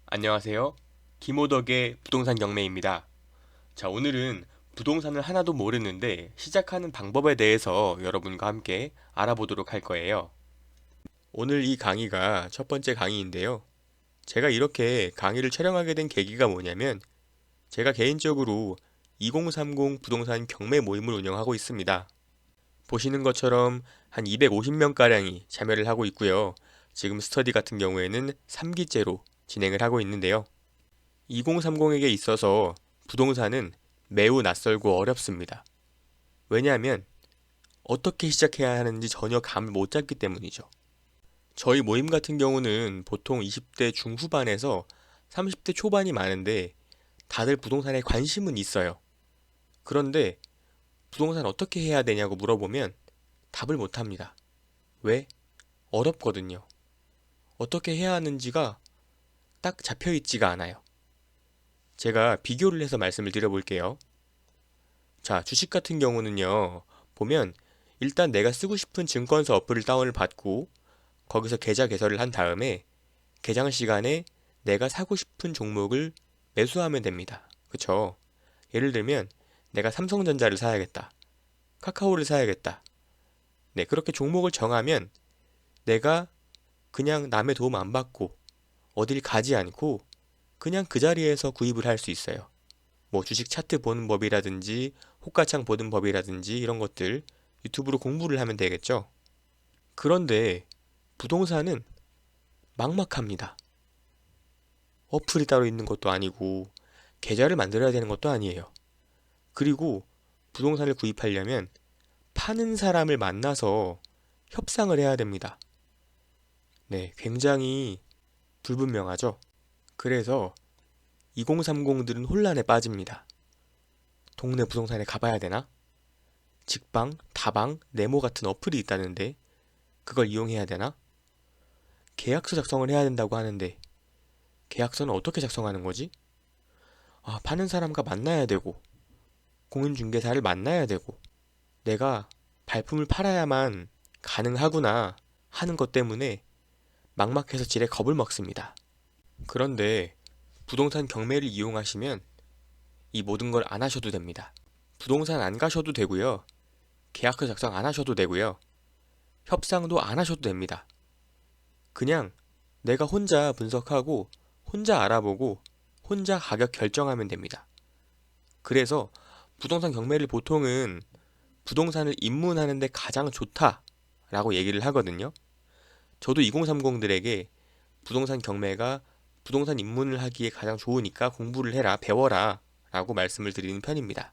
안녕하세요. 김호덕의 부동산 경매입니다. 자, 오늘은 부동산을 하나도 모르는데 시작하는 방법에 대해서 여러분과 함께 알아보도록 할 거예요. 오늘 이 강의가 첫 번째 강의인데요. 제가 이렇게 강의를 촬영하게 된 계기가 뭐냐면 제가 개인적으로 2030 부동산 경매 모임을 운영하고 있습니다. 보시는 것처럼 한 250명가량이 참여를 하고 있고요. 지금 스터디 같은 경우에는 3기째로 진행을 하고 있는데요. 2030에게 있어서 부동산은 매우 낯설고 어렵습니다. 왜냐하면 어떻게 시작해야 하는지 전혀 감을 못 잡기 때문이죠. 저희 모임 같은 경우는 보통 20대 중후반에서 30대 초반이 많은데 다들 부동산에 관심은 있어요. 그런데 부동산 어떻게 해야 되냐고 물어보면 답을 못 합니다. 왜? 어렵거든요. 어떻게 해야 하는지가 딱 잡혀 있지가 않아요. 제가 비교를 해서 말씀을 드려볼게요. 자, 주식 같은 경우는요, 보면 일단 내가 쓰고 싶은 증권서 어플을 다운을 받고 거기서 계좌 개설을 한 다음에 개장 시간에 내가 사고 싶은 종목을 매수하면 됩니다. 그쵸? 예를 들면 내가 삼성전자를 사야겠다. 카카오를 사야겠다. 네, 그렇게 종목을 정하면 내가 그냥 남의 도움 안 받고 어딜 가지 않고 그냥 그 자리에서 구입을 할 수 있어요. 뭐 주식 차트 보는 법이라든지 호가창 보는 법이라든지 이런 것들 유튜브로 공부를 하면 되겠죠. 그런데 부동산은 막막합니다. 어플이 따로 있는 것도 아니고 계좌를 만들어야 되는 것도 아니에요. 그리고 부동산을 구입하려면 파는 사람을 만나서 협상을 해야 됩니다. 네, 굉장히 불분명하죠. 그래서 2030들은 혼란에 빠집니다. 동네 부동산에 가봐야 되나? 직방, 다방, 네모 같은 어플이 있다는데 그걸 이용해야 되나? 계약서 작성을 해야 된다고 하는데 계약서는 어떻게 작성하는 거지? 아, 파는 사람과 만나야 되고 공인중개사를 만나야 되고 내가 발품을 팔아야만 가능하구나 하는 것 때문에 막막해서 지레 겁을 먹습니다. 그런데 부동산 경매를 이용하시면 이 모든 걸 안 하셔도 됩니다. 부동산 안 가셔도 되고요. 계약서 작성 안 하셔도 되고요. 협상도 안 하셔도 됩니다. 그냥 내가 혼자 분석하고 혼자 알아보고 혼자 가격 결정하면 됩니다. 그래서 부동산 경매를 보통은 부동산을 입문하는데 가장 좋다라고 얘기를 하거든요. 저도 2030들에게 부동산 경매가 부동산 입문을 하기에 가장 좋으니까 공부를 해라, 배워라 라고 말씀을 드리는 편입니다.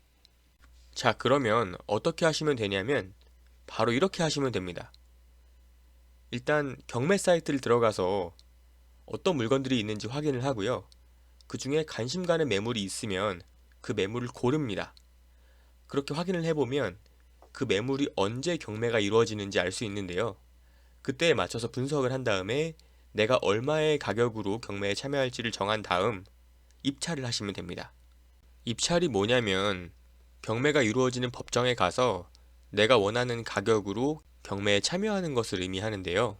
자, 그러면 어떻게 하시면 되냐면 바로 이렇게 하시면 됩니다. 일단 경매 사이트를 들어가서 어떤 물건들이 있는지 확인을 하고요. 그 중에 관심 가는 매물이 있으면 그 매물을 고릅니다. 그렇게 확인을 해보면 그 매물이 언제 경매가 이루어지는지 알 수 있는데요. 그때에 맞춰서 분석을 한 다음에 내가 얼마의 가격으로 경매에 참여할지를 정한 다음 입찰을 하시면 됩니다. 입찰이 뭐냐면 경매가 이루어지는 법정에 가서 내가 원하는 가격으로 경매에 참여하는 것을 의미하는데요.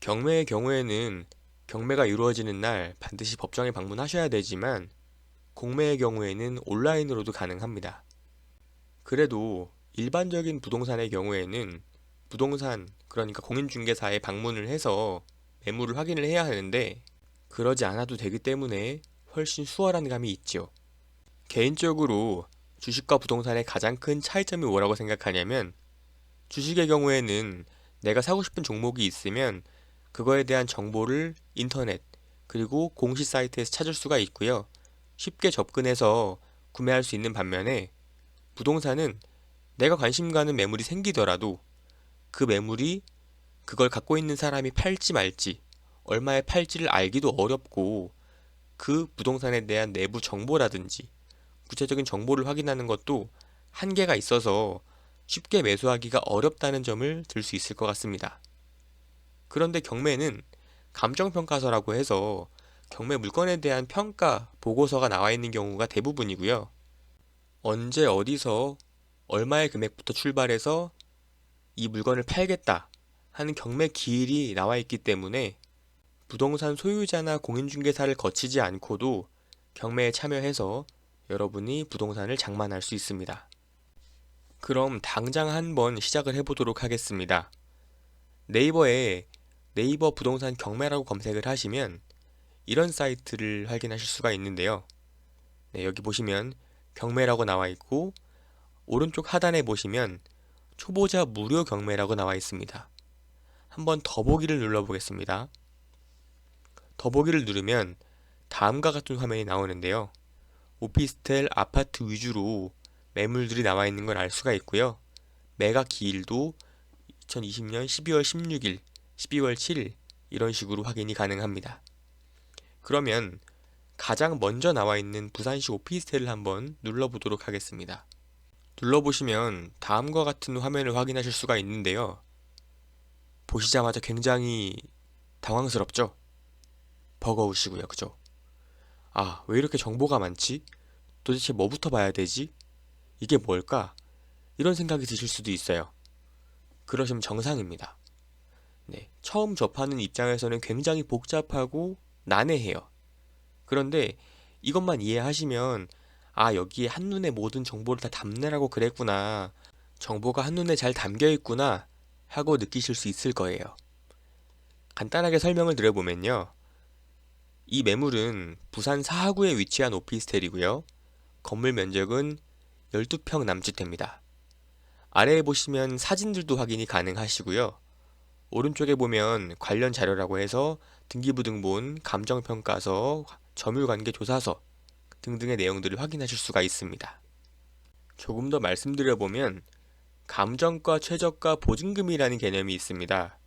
경매의 경우에는 경매가 이루어지는 날 반드시 법정에 방문하셔야 되지만 공매의 경우에는 온라인으로도 가능합니다. 그래도 일반적인 부동산의 경우에는 부동산, 그러니까 공인중개사에 방문을 해서 매물을 확인을 해야 하는데 그러지 않아도 되기 때문에 훨씬 수월한 감이 있죠. 개인적으로 주식과 부동산의 가장 큰 차이점이 뭐라고 생각하냐면 주식의 경우에는 내가 사고 싶은 종목이 있으면 그거에 대한 정보를 인터넷 그리고 공시 사이트에서 찾을 수가 있고요. 쉽게 접근해서 구매할 수 있는 반면에 부동산은 내가 관심 가는 매물이 생기더라도 그 매물이 그걸 갖고 있는 사람이 팔지 말지 얼마에 팔지를 알기도 어렵고 그 부동산에 대한 내부 정보라든지 구체적인 정보를 확인하는 것도 한계가 있어서 쉽게 매수하기가 어렵다는 점을 들 수 있을 것 같습니다. 그런데 경매는 감정평가서라고 해서 경매 물건에 대한 평가 보고서가 나와 있는 경우가 대부분이고요. 언제 어디서 얼마의 금액부터 출발해서 이 물건을 팔겠다 하는 경매 기일이 나와 있기 때문에 부동산 소유자나 공인중개사를 거치지 않고도 경매에 참여해서 여러분이 부동산을 장만할 수 있습니다. 그럼 당장 한번 시작을 해보도록 하겠습니다. 네이버에 네이버 부동산 경매라고 검색을 하시면 이런 사이트를 확인하실 수가 있는데요. 네, 여기 보시면 경매라고 나와 있고 오른쪽 하단에 보시면 초보자 무료 경매라고 나와 있습니다. 한번 더보기를 눌러보겠습니다. 더보기를 누르면 다음과 같은 화면이 나오는데요. 오피스텔 아파트 위주로 매물들이 나와 있는 걸 알 수가 있고요. 매각 기일도 2020년 12월 16일, 12월 7일 이런 식으로 확인이 가능합니다. 그러면 가장 먼저 나와 있는 부산시 오피스텔을 한번 눌러보도록 하겠습니다. 눌러보시면 다음과 같은 화면을 확인하실 수가 있는데요. 보시자마자 굉장히 당황스럽죠? 버거우시고요, 그죠? 아, 왜 이렇게 정보가 많지? 도대체 뭐부터 봐야 되지? 이게 뭘까? 이런 생각이 드실 수도 있어요. 그러시면 정상입니다. 네, 처음 접하는 입장에서는 굉장히 복잡하고 난해해요. 그런데 이것만 이해하시면 아, 여기에 한눈에 모든 정보를 다 담느라고 그랬구나. 정보가 한눈에 잘 담겨 있구나 하고 느끼실 수 있을 거예요. 간단하게 설명을 드려보면요. 이 매물은 부산 사하구에 위치한 오피스텔이고요. 건물 면적은 12평 남짓 됩니다. 아래에 보시면 사진들도 확인이 가능하시고요. 오른쪽에 보면 관련 자료라고 해서 등기부등본, 감정평가서, 점유관계조사서 등등의 내용들을 확인하실 수가 있습니다. 조금 더 말씀드려보면 감정가, 최저가, 보증금이라는 개념이 있습니다.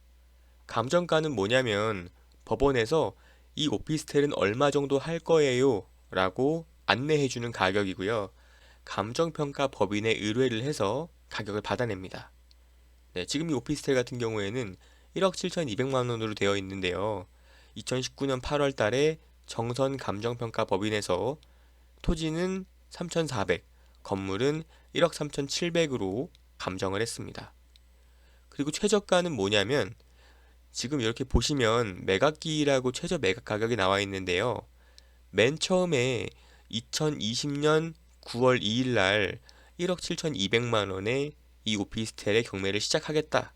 감정가는 뭐냐면 법원에서 이 오피스텔은 얼마 정도 할 거예요 라고 안내해주는 가격이고요. 감정평가 법인에 의뢰를 해서 가격을 받아냅니다. 네, 지금 이 오피스텔 같은 경우에는 1억 7,200만 원으로 되어 있는데요. 2019년 8월 달에 정선 감정평가 법인에서 토지는 3,400, 건물은 1억 3,700으로 감정을 했습니다. 그리고 최저가는 뭐냐면 지금 이렇게 보시면 매각기일하고 최저 매각 가격이 나와 있는데요. 맨 처음에 2020년 9월 2일 날 1억 7,200만 원에 이 오피스텔의 경매를 시작하겠다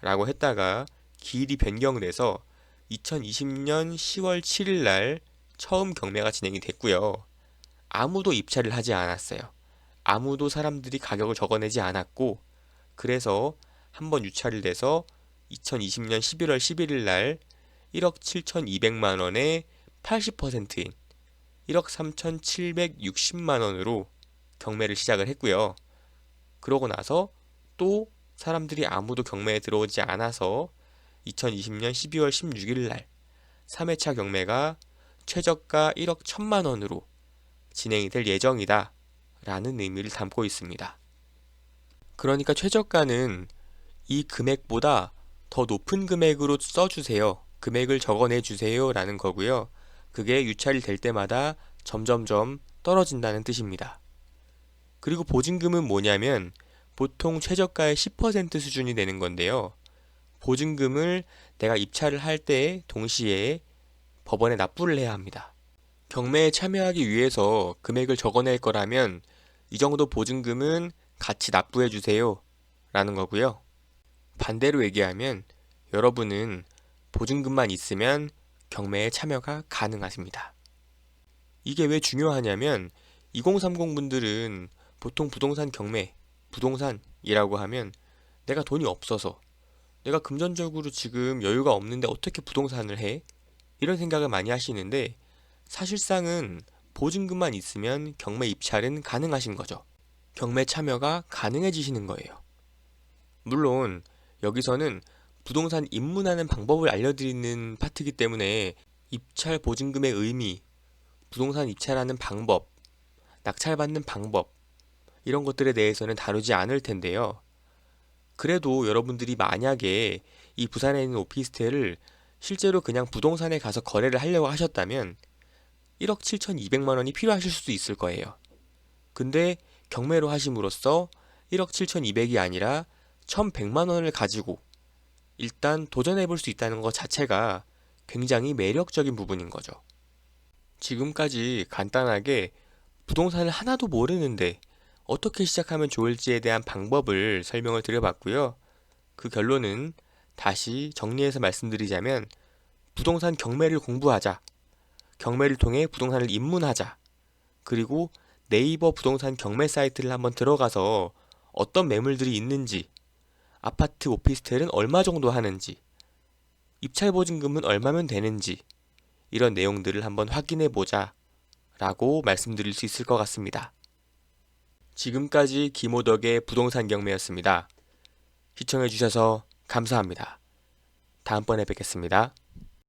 라고 했다가 기일이 변경돼서 2020년 10월 7일 날 처음 경매가 진행이 됐고요. 아무도 입찰을 하지 않았어요. 아무도 사람들이 가격을 적어내지 않았고 그래서 한번 유찰이 돼서 2020년 11월 11일 날 1억 7,200만 원에 80%인 1억 3,760만 원으로 경매를 시작을 했고요. 그러고 나서 또 사람들이 아무도 경매에 들어오지 않아서 2020년 12월 16일 날 3회차 경매가 최저가 1억 1천만 원으로 진행이 될 예정이다 라는 의미를 담고 있습니다. 그러니까 최저가는 이 금액보다 더 높은 금액으로 써주세요. 금액을 적어내 주세요 라는 거고요. 그게 유찰이 될 때마다 점점점 떨어진다는 뜻입니다. 그리고 보증금은 뭐냐면 보통 최저가의 10% 수준이 되는 건데요. 보증금을 내가 입찰을 할 때 동시에 법원에 납부를 해야 합니다. 경매에 참여하기 위해서 금액을 적어낼 거라면 이 정도 보증금은 같이 납부해 주세요 라는 거고요. 반대로 얘기하면 여러분은 보증금만 있으면 경매에 참여가 가능하십니다. 이게 왜 중요하냐면 2030 분들은 보통 부동산 경매, 부동산이라고 하면 내가 돈이 없어서 내가 금전적으로 지금 여유가 없는데 어떻게 부동산을 해? 이런 생각을 많이 하시는데 사실상은 보증금만 있으면 경매 입찰은 가능하신 거죠. 경매 참여가 가능해지시는 거예요. 물론 여기서는 부동산 입문하는 방법을 알려드리는 파트이기 때문에 입찰 보증금의 의미, 부동산 입찰하는 방법, 낙찰받는 방법 이런 것들에 대해서는 다루지 않을 텐데요. 그래도 여러분들이 만약에 이 부산에 있는 오피스텔을 실제로 그냥 부동산에 가서 거래를 하려고 하셨다면 1억 7,200만 원이 필요하실 수도 있을 거예요. 근데 경매로 하심으로써 1억 7,200이 아니라 1,100만 원을 가지고 일단 도전해 볼 수 있다는 것 자체가 굉장히 매력적인 부분인 거죠. 지금까지 간단하게 부동산을 하나도 모르는데 어떻게 시작하면 좋을지에 대한 방법을 설명을 드려봤고요. 그 결론은 다시 정리해서 말씀드리자면 부동산 경매를 공부하자. 경매를 통해 부동산을 입문하자. 그리고 네이버 부동산 경매 사이트를 한번 들어가서 어떤 매물들이 있는지, 아파트 오피스텔은 얼마 정도 하는지, 입찰 보증금은 얼마면 되는지 이런 내용들을 한번 확인해 보자 라고 말씀드릴 수 있을 것 같습니다. 지금까지 김호덕의 부동산 경매였습니다. 시청해 주셔서 감사합니다. 다음번에 뵙겠습니다.